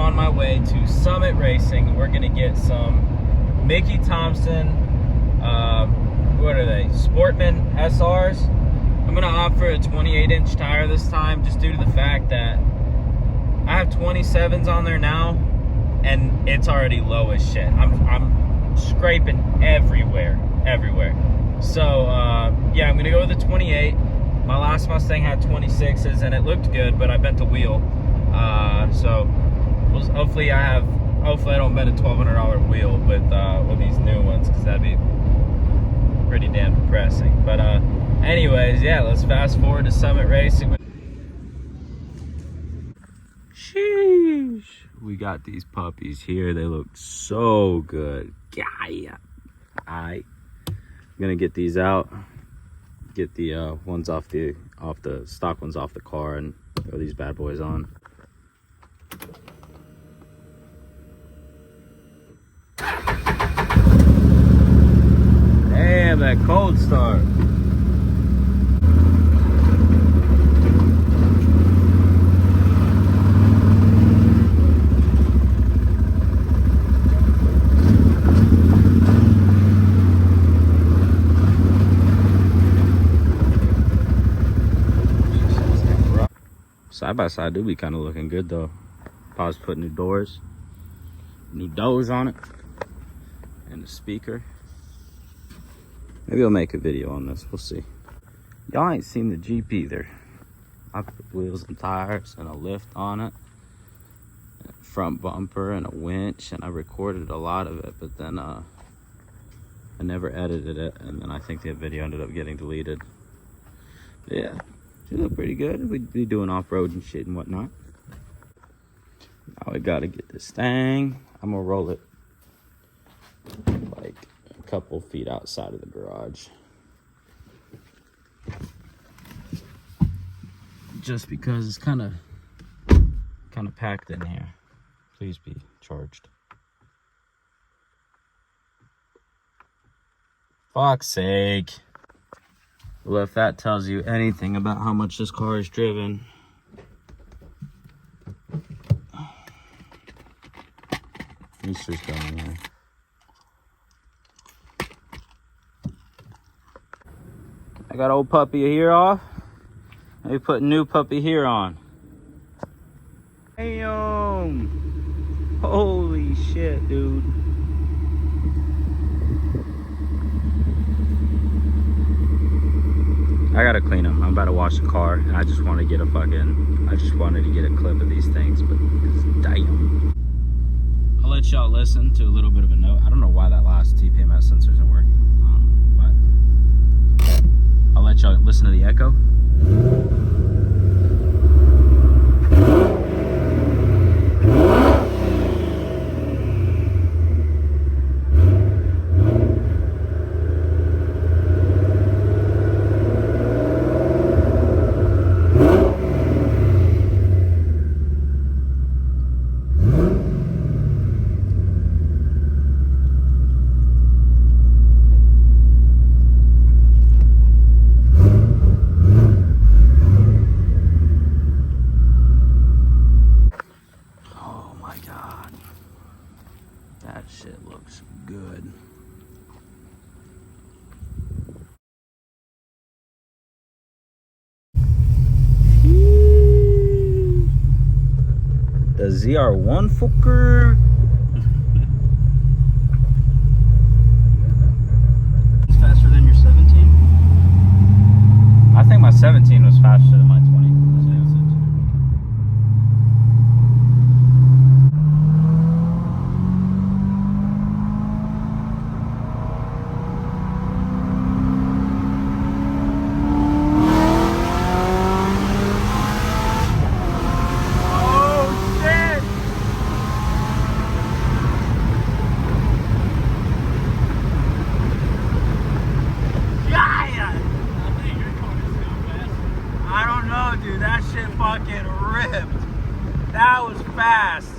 on my way to Summit Racing. We're gonna get some Mickey Thompson, what are they? Sportman SRs. I'm gonna opt for a 28-inch tire this time, just due to the fact that I have 27s on there now, and it's already low as shit. I'm scraping everywhere. So yeah, I'm gonna go with the 28. My last Mustang had 26s, and it looked good, but I bent the wheel. So hopefully I don't bend a $1,200 wheel with these new ones, because that'd be pretty damn depressing. But anyways, yeah, let's fast forward to Summit Racing. Sheesh. We got these puppies here. They look so good. Yeah. I'm gonna get these out. Get the ones off the stock ones off the car and throw these bad boys on. Damn, that cold start. Side by side do be kind of looking good though. Pa's put new doors on it, and the speaker. Maybe I'll make a video on this, we'll see. Y'all ain't seen the Jeep either. I put wheels and tires and a lift on it, and a front bumper and a winch, and I recorded a lot of it, but then I never edited it, and then I think the video ended up getting deleted. Yeah, she looked pretty good. We'd be doing off-road and shit and whatnot. Now we gotta get this thing. I'm gonna roll it like a couple feet outside of the garage, just because it's kind of packed in here. Please be charged. Fuck's sake. Well, if that tells you anything about how much this car is driven. Easter's coming here. I got old puppy here off. Let me put new puppy here on. Damn! Holy shit, dude. I gotta clean them. I'm about to wash the car, and I just want to get a I just wanted to get a clip of these things, but damn. I'll let y'all listen to a little bit of a note. I don't know why that last TPMS sensor isn't working, but I'll let y'all listen to the echo. That shit looks good. The ZR1 fucker. It's faster than your 17? I think my 17 was faster than my 20. Dude, that shit fucking ripped. That was fast.